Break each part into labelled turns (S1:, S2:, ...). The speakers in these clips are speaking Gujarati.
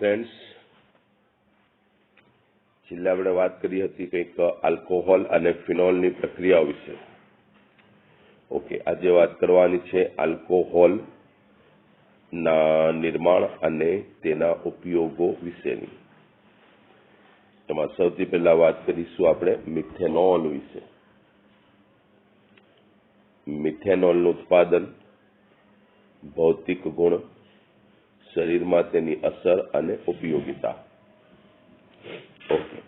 S1: फ्रेंड्स, छेल्ले आपणे वात करी हती कंईक आल्कोहोल अने फिनोलनी प्रक्रियाओ विषे। ओके, आज वात करवानी छे आल्कोहोल ना निर्माण अने तेना उपयोगो विशेनी। एमां सौथी पहेला वात करीशुं आपणे मिथेनॉल विषे। मिथेनॉलनुं उत्पादन, भौतिक गुण, शरीर में तेनी असर अने उपयोगिता। ओके,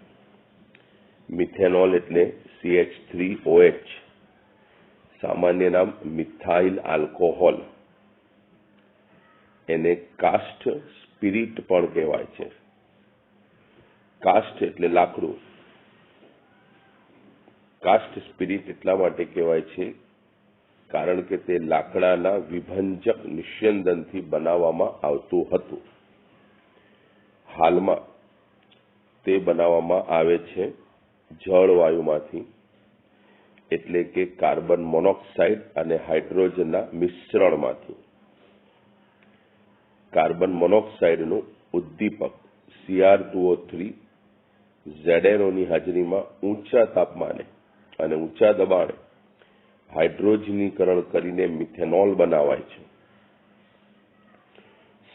S1: मिथेनॉल एटले CH3OH, सामान्य नाम मिथाइल आल्कोहोल। एने कास्ट स्पिरिट पण कहेवाय छे। कास्ट एटले लाकड़ू। कास्ट स्पिरिट एटला माटे कहेवाय छे कारण के ते लाकड़ाना विभंजक निस्यंदनथी बनाववामां आवतुं हतुं। हालमां ते बनाववामां आवे छे जळवायुमांथी, एटले के कार्बन मोनोक्साइड अने हाइड्रोजनना मिश्रणमांथी। कार्बन मोनोक्साइडनुं उद्दीपक Cr2O3 ZNO नी हाजरीमां ऊंचा तापमाने अने ऊंचा दबाणे हाइड्रोजनीकरण करीने मिथेनॉल बनावाय छे।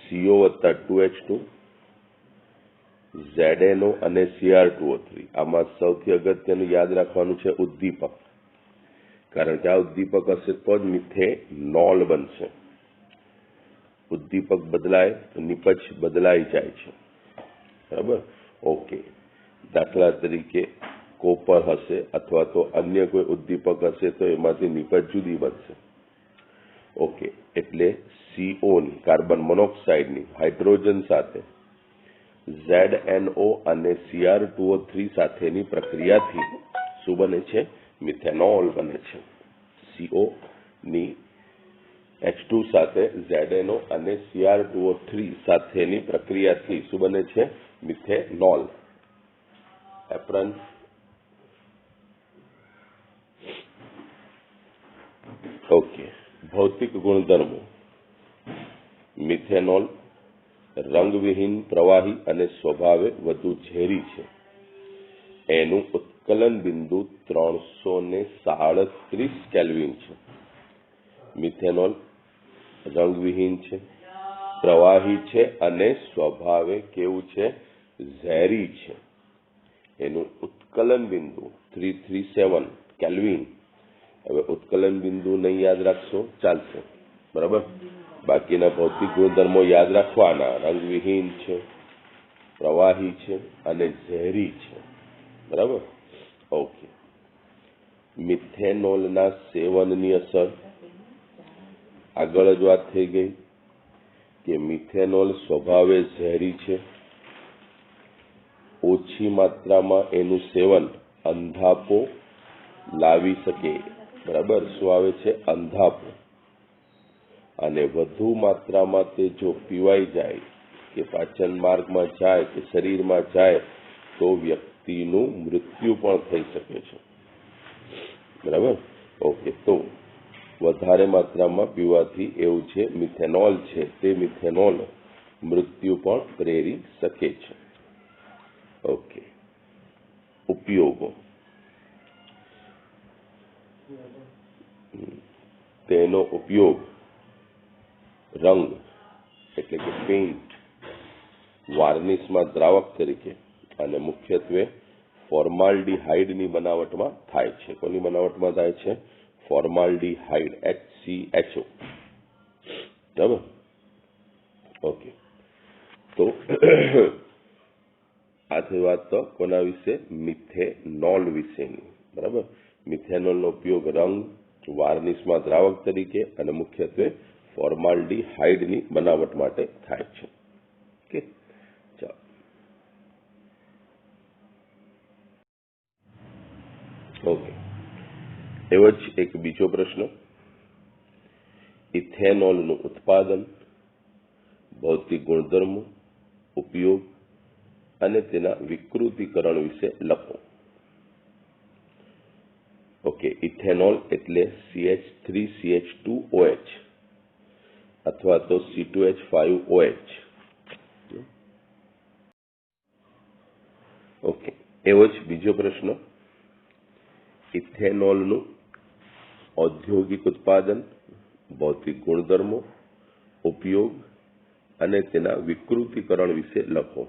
S1: CO + 2H2, ZNO अने Cr2O3। आमां सौथी अगत्यनुं याद राखवानुं छे उद्दीपक, कारण के आ उद्दीपक हशे तो ज मिथेनॉल बनशे। उद्दीपक बदलाय तो निपज बदलाई जाय छे, बराबर। ओके, दाखला तरीके कोपर हशे अथवा तो अन्य कोई उद्दीपक हशे तो एमांथी निपज जुदी बनशे। ओके, एटले CO नी कार्बन मोनोक्साइड नी हाइड्रोजन साथे ZNO अने Cr2O3 साथेनी प्रक्रियाथी शुं बने छे? मिथेनॉल बने छे। CO नी H2 साथे ZNO अने Cr2O3 साथेनी प्रक्रियाथी शुं बने छे? मिथेनॉल। एप्रन ओके, भौतिक गुणधर्मो। मिथेनॉल रंगविहीन, प्रवाही अने स्वभावे वधु झेरी छे। एनुं उत्कलन बिंदु 337 केल्विन छे। मिथेनॉल रंगविहीन छे, प्रवाही छे अने स्वभावे केवुं छे? झेरी छे। एनुं उत्कलन बिंदु 337 केल्विन। हवे उत्कलन बिंदु नहीं याद राखशो चालशे, बराबर। बाकीना भौतिक गुणधर्मो याद राखवाना। रंगविहीन छे, प्रवाही छे अने झेरी छे, बराबर। ओके, मिथेनॉलना सेवननी असर आगळ ज वात थई गई के मिथेनॉल स्वभावे झेरी छे। ओછી मात्रामां एनुं सेवन अंधापो लावी शके, बराबर। शुं आवे छे? अंधापो। अने वधु मात्रामां ते जो पीवाई जाय के पाचन मार्गमां जाय के शरीरमां जाय तो व्यक्तिनुं मृत्यु पण थई शके छे, बराबर। ओके, तो वधारे मात्रामां पीवाथी एवुं छे मिथेनॉल छे ते मिथेनॉल मृत्यु पण प्रेरी शके छे। ओके, उपयोगो। तेनो उपयोग रंग एटले के पेइન્ટ, वार्निश में द्रावक तरीके अने मुख्यत्वे फॉर्माल्डिहाइड नी बनावटमां थाय छे। कोनी बनावटमां थाय छे? फॉर्माल्डिहाइड, HCHO, बराबर। ओके, तो आ थई वात तो कोना विषे? मिथेनॉल विशेनी, बराबर। मिथेनॉलनो उपयोग रंग, वार्निश में द्रावक तरीके अने मुख्यत्वे फॉर्माल्डिहाइडनी बनावट माटे थाय छे। ओके, चलो। ओके, एवो ज एक बीजो प्रश्न। इथेनॉलनुं उत्पादन, भौतिक गुणधर्मो, उपयोग अने तेना विकृतीकरण विषे लखो। ओके, इथेनॉल एटले CH3CH2OH अथवा तो C2H5OH। એવો જ બીજો પ્રશ્ન, ઇથેનોલનું ઔદ્યોગિક ઉત્પાદન, ભૌતિક ગુણધર્મો, ઉપયોગ અને તેના વિકૃતિકરણ વિશે લખો.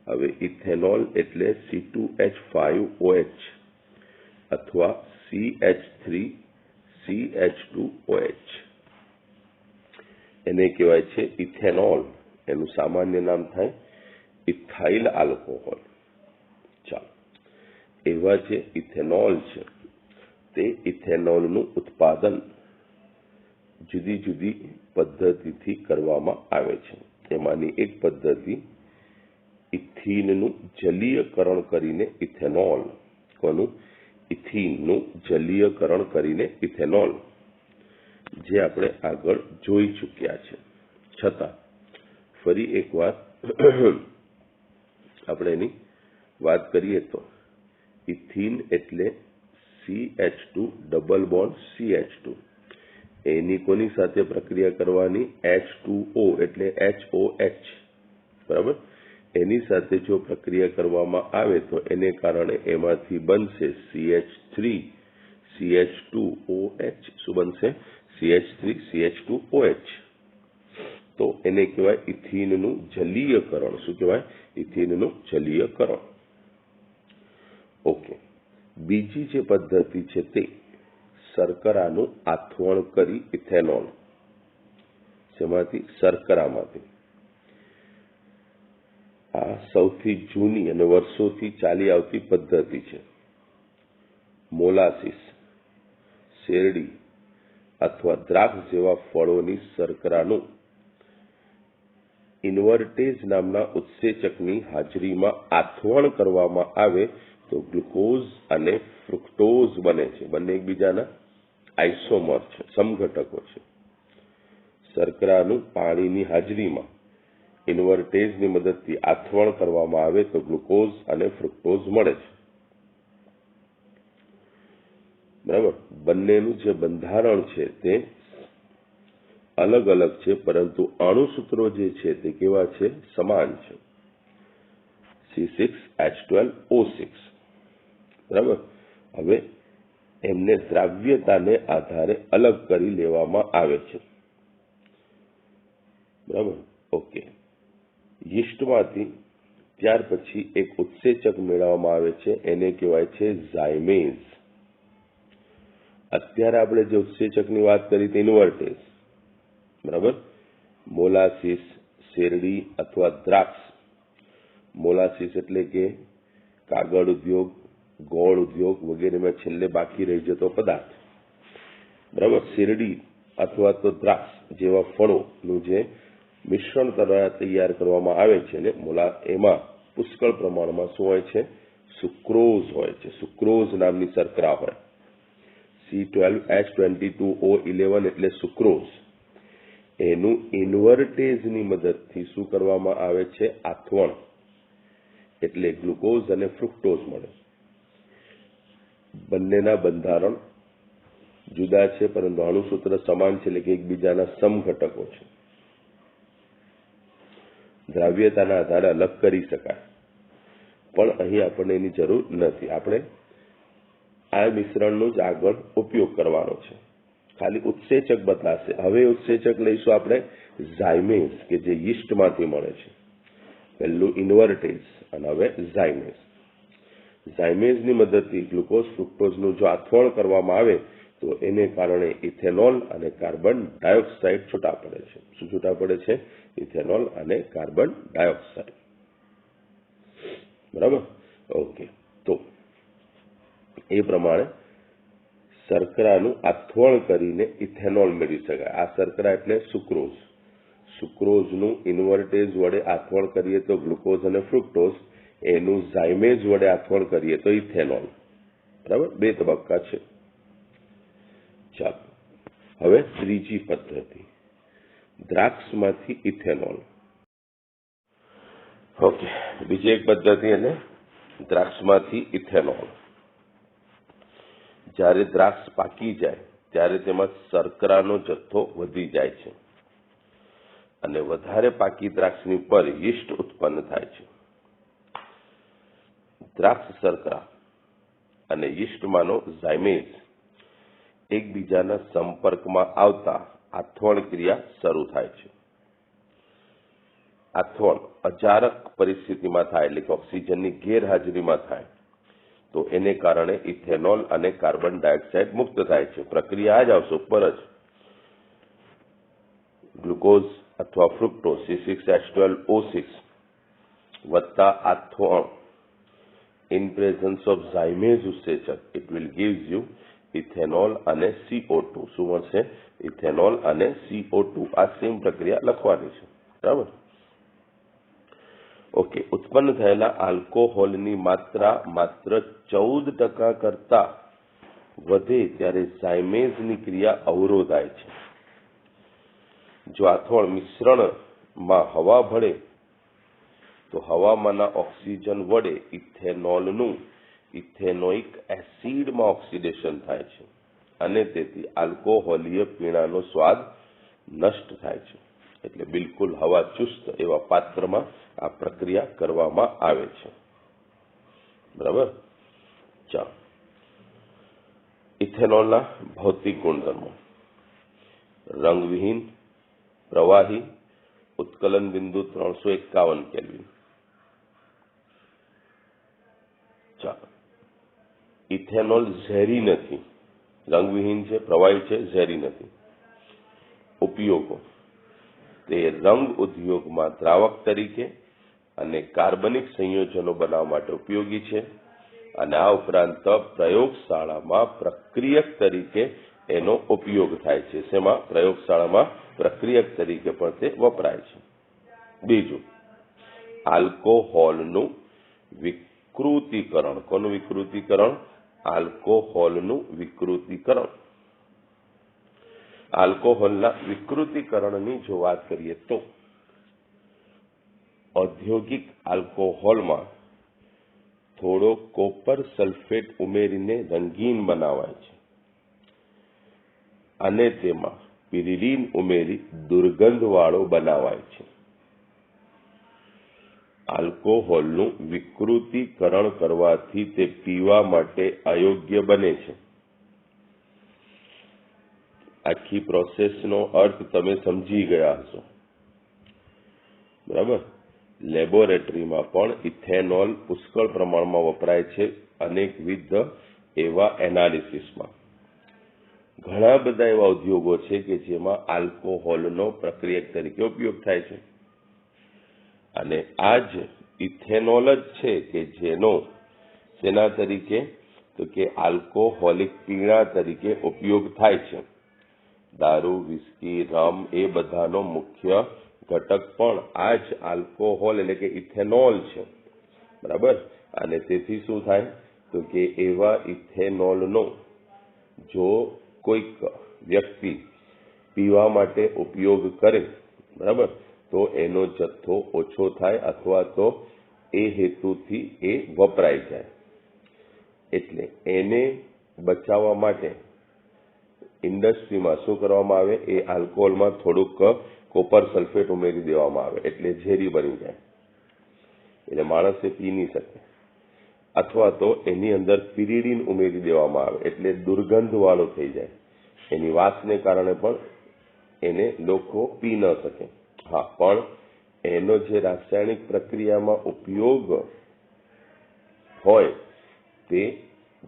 S1: હવે ઇથેનોલ એટલે C2H5OH અથવા CH3CH2OH. એને કહેવાય છે ઇથેનોલ. એનું સામાન્ય નામ થાય ઇથાઇલ આલ્કોહોલ. ચાલો, એવા જે ઇથેનોલ છે તે ઇથેનોલનું ઉત્પાદન જુદી જુદી પદ્ધતિથી કરવામાં આવે છે. એમાંની એક પદ્ધતિ ઇથીનનું જલીયકરણ કરીને ઇથેનોલ, કોનું? ઇથીનનું જલીયકરણ કરીને ઇથેનોલ, જે આપણે આગળ જોઈ ચૂક્યા છે. છતાં ફરી એકવાર આપણે એની વાત કરીએ તો ઇથીન એટલે CH2 ડબલ બોન્ડ CH2. એની કોની સાથે પ્રક્રિયા કરવાની? H2O એટલે HOH. બરાબર. એની સાથે જો પ્રક્રિયા કરવામાં આવે તો એને કારણે એમાંથી બનશે CH3CH2OH. શું બનશે? CH3CH2OH. તો એને કહેવાય ઇથીનનું જલીયકરણ. શું કહેવાય? ઇથીનનું જલીયકરણ. ઓકે. બીજી જે પદ્ધતિ છે તે શર્કરાનું આથવણ કરી ઇથેનોલ. જેમાંથી? શર્કરામાંથી. આ સૌથી જૂની અને વર્ષોથી ચાલી આવતી પદ્ધતિ છે. મોલાસીસ, શેરડી અથવા દ્રાક્ષ જેવા ફળોની શર્કરાનું ઇન્વર્ટેજ નામના ઉત્સેચકની હાજરીમાં આથવણ કરવામાં આવે તો ગ્લુકોઝ અને ફ્રુક્ટોઝ બને છે. બંને એકબીજાના આઇસોમર છે, સમઘટકો છે. શર્કરાનું પાણીની હાજરીમાં ઇન્વર્ટેજની મદદથી આથવણ કરવામાં આવે તો ગ્લુકોઝ અને ફ્રુક્ટોઝ મળે છે. બરાબર. બંનેનું જે બંધારણ છે તે અલગ અલગ છે, પરંતુ અણુસૂત્રો જે છે તે કેવા છે? સમાન છે. C6H12O6. બરાબર. હવે એમને દ્રાવ્યતાને આધારે અલગ કરી લેવામાં આવે છે. બરાબર. ઓકે. યીસ્ટમાંથી ત્યાર પછી એક ઉત્સેચક મેળવવામાં આવે છે, એને કહેવાય છે ઝાયમેઝ. અત્યારે આપણે જે ઉત્સેચકની વાત કરી તે ઇન્વર્ટેજ. બરાબર. મોલાસીસ, શેરડી અથવા દ્રાક્ષ. મોલાસીસ એટલે કે કાગળ ઉદ્યોગ, ગોળ ઉદ્યોગ વગેરેમાં છેલ્લે બાકી રહી જતો પદાર્થ. બરાબર. શેરડી અથવા તો દ્રાક્ષ જેવા ફળોનું જે મિશ્રણ તૈયાર કરવામાં આવે છે ને એમાં પુષ્કળ પ્રમાણમાં શું હોય છે? સુક્રોઝ હોય છે. સુક્રોઝ નામની શર્કરા હોય. C12H22O11 એટલે સુક્રોઝ. એનું ઇન્વર્ટેજની મદદથી શું કરવામાં આવે છે? આથવણ. એટલે ગ્લુકોઝ અને ફ્રુક્ટોઝ મળે. બંનેના બંધારણ જુદા છે, પરંતુ અણુસૂત્ર સમાન છે, એટલે કે એકબીજાના સમઘટકો છે. દ્રાવ્યતાના આધારે અલગ કરી શકાય, પણ અહીં આપણને એની જરૂર નથી. આપણે આ મિશ્રણનો જ આગળ ઉપયોગ કરવાનો છે. ખાલી ઉત્સેચક બદલાશે. હવે ઉત્સેચક લઈશું આપણે ઝાયમેઝ, કે જે યીસ્ટમાંથી મળે છે. પહેલું ઇન્વર્ટેજ અને હવે ઝાયમેઝ. ઝાયમેઝની મદદથી ગ્લુકોઝ ફ્રુક્ટોઝનું જો આથવણ કરવામાં આવે તો એને કારણે ઇથેનોલ અને કાર્બન ડાયોક્સાઇડ છૂટા પડે છે. શું છૂટા પડે છે? ઇથેનોલ અને કાર્બન ડાયોક્સાઇડ. બરાબર. ઓકે. તો એ પ્રમાણે શર્કરાનું આથવણ કરીને ઇથેનોલ મેળવી શકાય. આ શર્કરા એટલે સુક્રોઝ. સુક્રોઝનું ઇન્વર્ટેજ વડે આથવણ કરીએ તો ગ્લુકોઝ અને ફ્રુક્ટોઝ, એનું ઝાયમેઝ વડે આથવણ કરીએ તો ઇથેનોલ. બરાબર. 2 તબક્કા છે. ચાલો, હવે ત્રીજી પદ્ધતિ, દ્રાક્ષમાંથી ઇથેનોલ. ઓકે. બીજી એક પદ્ધતિ અને દ્રાક્ષમાંથી ઇથેનોલ. જ્યારે દ્રાક્ષ પાકી જાય ત્યારે તેમાં શર્કરાનો જથ્થો વધી જાય છે અને વધારે પાકી દ્રાક્ષની પર યીસ્ટ ઉત્પન્ન થાય છે. દ્રાક્ષ શર્કરા અને યીસ્ટમાંનો ઝાયમેઝ એકબીજાના સંપર્કમાં આવતા આથવણ ક્રિયા શરૂ થાય છે. આથવણ અચાનક પરિસ્થિતિમાં થાય એટલે કે ઓક્સિજનની ગેરહાજરીમાં થાય તો એને કારણે ઇથેનોલ અને કાર્બન ડાયોક્સાઇડ મુક્ત થાય છે. પ્રક્રિયા આ જ આવશે ઉપર જ. ગ્લુકોઝ અથવા ફ્રુક્ટોઝ C6H12O6 વત્તા આથવણ in presence of ઝાયમેઝ ઉત્સેચક it will gives you ethanol અને CO2. શું મળશે? ઇથેનોલ અને CO2. આ સેમ પ્રક્રિયા લખવાની છે. બરાબર. ઓકે. ઉત્પન્ન થયેલા આલ્કોહોલની માત્રા માત્ર 14% કરતા વધે ત્યારે ઝાયમેઝની ક્રિયા અવરોધાય છે. જો આથવણ મિશ્રણમાં હવા ભળે તો હવામાંના ઓક્સિજન વડે ઇથેનોલનું ઇથેનોઇક એસિડમાં ઓક્સિડેશન થાય છે અને તેથી આલ્કોહોલીય પીણાનો સ્વાદ નષ્ટ થાય છે. એટલે બિલકુલ હવા ચુસ્ત એવા પાત્રમાં આ પ્રક્રિયા કરવામાં આવે છે. બરાબર. ચાલો. ઇથેનોલના ભૌતિક ગુણધર્મો: રંગવિહીન, પ્રવાહી, ઉત્કલન બિંદુ 351 કેલ્વિન. ચાલો. ઇથેનોલ ઝેરી નથી, રંગવિહીન છે, પ્રવાહી છે, ઝેરી નથી. ઉપયોગો: તે રંગ ઉદ્યોગમાં દ્રાવક તરીકે અને કાર્બનિક સંયોજનો બનાવવા માટે ઉપયોગી છે અને આ ઉપરાંત પ્રયોગશાળામાં પ્રક્રિયક તરીકે એનો ઉપયોગ થાય છે. શેમાં? પ્રયોગશાળામાં પ્રક્રિયક તરીકે પણ તે વપરાય છે. બીજું, આલ્કોહોલનું વિકૃતિકરણ. કોનું વિકૃતિકરણ? આલ્કોહોલનું વિકૃતિકરણ. આલ્કોહોલના વિકૃતિકરણની જો વાત કરીએ તો ઔદ્યોગિક આલ્કોહોલમાં થોડો કોપર સલ્ફેટ ઉમેરીને રંગીન બનાવાય છે અને તેમાં પિરીડીન ઉમેરી દુર્ગંધવાળો બનાવાય છે. આલ્કોહોલનું વિકૃતિકરણ કરવાથી તે પીવા માટે અયોગ્ય બને છે. આખી પ્રોસેસનો અર્થ તમે સમજી ગયા હશો. બરાબર. લેબોરેટરીમાં પણ ઇથેનોલ પુષ્કળ પ્રમાણમાં વપરાય છે અનેકવિધ એવા એનાલિસિસમાં. ઘણા બધા એવા ઉદ્યોગો છે કે જેમાં આલ્કોહોલનો પ્રક્રિયક તરીકે ઉપયોગ થાય છે અને આ જ ઇથેનોલ જ છે કે જેનો શેના તરીકે? તો કે આલ્કોહોલિક પીણા તરીકે ઉપયોગ થાય છે. દારૂ, વિસ્કી, રમ એ બધાનો મુખ્ય ઘટક પણ આ જ આલ્કોહોલ એટલે કે ઇથેનોલ છે. બરાબર. અને તેથી શું થાય? તો કે એવા ઇથેનોલનો જો કોઈક વ્યક્તિ પીવા માટે ઉપયોગ કરે, બરાબર, તો એનો જથ્થો ઓછો થાય અથવા તો એ હેતુથી એ વપરાઈ જાય. એટલે એને બચાવવા માટે ઇન્ડસ્ટ્રીમાં શું કરવામાં આવે? એ આલ્કોહોલમાં થોડુંક કોપર સલ્ફેટ ઉમેરી દેવામાં આવે એટલે ઝેરી બની જાય, એટલે માણસે પી નહીં શકે. અથવા તો એની અંદર પિરીડીન ઉમેરી દેવામાં આવે એટલે દુર્ગંધવાળો થઈ જાય. એની વાસને કારણે પણ એને લોકો પી ન શકે. હા, પણ એનો જે રાસાયણિક પ્રક્રિયામાં ઉપયોગ હોય તે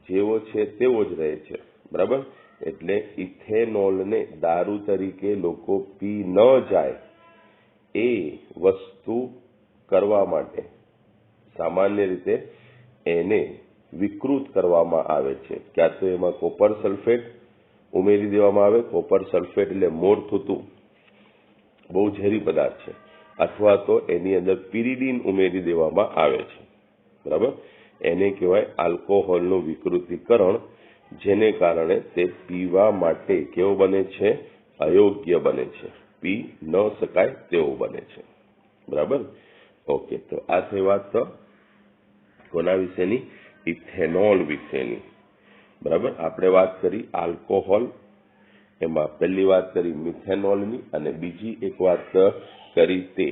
S1: જેવો છે તેવો જ રહે છે. બરાબર. એટલે ઇથેનોલને દારૂ તરીકે લોકો પી ન જાય એ વસ્તુ કરવા માટે સામાન્ય રીતે એને વિકૃત કરવામાં આવે છે. ક્યાં તો એમાં કોપર સલ્ફેટ ઉમેરી દેવામાં આવે. કોપર સલ્ફેટ એટલે મોર થતું બહુ ઝેરી પદાર્થ છે. અથવા તો એની અંદર પિરીડીન ઉમેરી દેવામાં આવે છે. બરાબર. એને કહેવાય આલ્કોહોલનું વિકૃતિકરણ, જેને કારણે તે પીવા માટે કેવો બને છે? અયોગ્ય બને છે. પી ન શકાય તેવો બને છે. બરાબર. ઓકે. તો આ થઈ વાત કોના વિશેની? ઇથેનોલ વિશેની. બરાબર. આપણે વાત કરી આલ્કોહોલ, એમાં પહેલી વાત કરી મિથેનોલની અને બીજી એક વાત કરી તે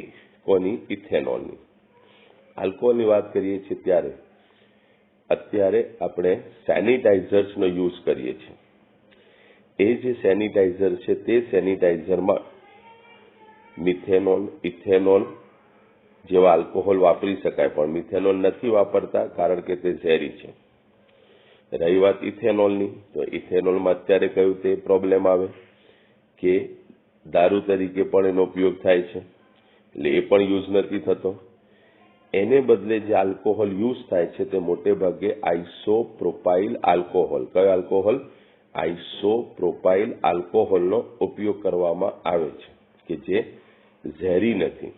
S1: કોની? ઇથેનોલની. આલ્કોહોલની વાત કરીએ છીએ ત્યારે અત્યારે આપણે સેનિટાઈઝર્સનો યુઝ કરીએ છીએ. એ જે સેનિટાઈઝર છે તે સેનિટાઈઝરમાં મિથેનોલ, ઇથેનોલ જેવા આલ્કોહોલ વાપરી શકાય, પણ મિથેનોલ નથી વાપરતા કારણ કે તે ઝેરી છે. રહી વાત ઇથેનોલની, તો ઇથેનોલમાં અત્યારે કયું તે પ્રોબ્લેમ આવે કે દારૂ તરીકે પણ એનો ઉપયોગ થાય છે, એટલે એ પણ યુઝ નથી થતો. એને બદલે જે આલ્કોહોલ યુઝ થાય છે તે મોટે ભાગે આઇસોપ્રોપાઇલ આલ્કોહોલ, કયો આલ્કોહોલ? આઇસોપ્રોપાઇલ આલ્કોહોલનો ઉપયોગ કરવામાં આવે છે કે જે ઝેરી નથી,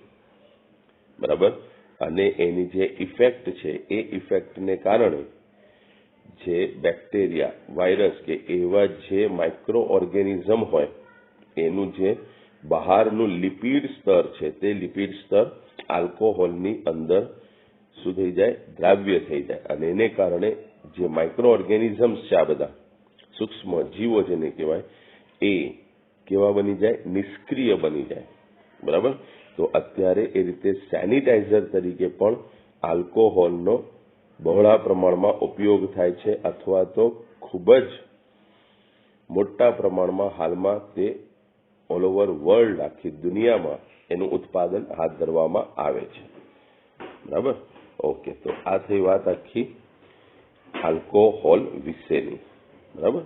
S1: બરાબર. અને એની જે ઇફેક્ટ છે એ ઇફેક્ટને કારણે જે બેક્ટેરિયા, વાયરસ કે એવા જે માઇક્રો ઓર્ગેનિઝમ હોય એનું જે બહારનું લિપિડ સ્તર છે તે લિપિડ સ્તર આલ્કોહોલની અંદર શું થઈ જાય? દ્રાવ્ય થઈ જાય. અને એને કારણે જે માઇક્રો ઓર્ગેનિઝમ્સ છે, આ બધા સૂક્ષ્મ જીવો જેને કહેવાય, એ કેવા બની જાય? નિષ્ક્રિય બની જાય, બરાબર. તો અત્યારે એ રીતે સેનિટાઈઝર તરીકે પણ આલ્કોહોલનો બહોળા પ્રમાણમાં ઉપયોગ થાય છે, અથવા તો ખૂબ જ મોટા પ્રમાણમાં હાલમાં તે ઓલ ઓવર વર્લ્ડ, આખી દુનિયામાં એનું ઉત્પાદન હાથ ધરવામાં આવે છે, બરાબર. ઓકે, તો આ થઈ વાત આખી આલ્કોહોલ વિશેની, બરાબર.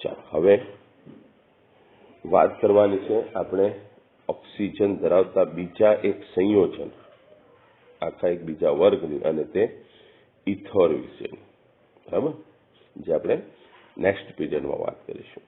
S1: ચાલો હવે વાત કરવાની છે આપણે ઓક્સિજન ધરાવતા બીજા એક સંયોજન, આખા એક બીજા વર્ગની, અને તે ઇથર વિશેની, બરાબર, જે આપણે નેક્સ્ટ પીરિયડમાં વાત કરીશું.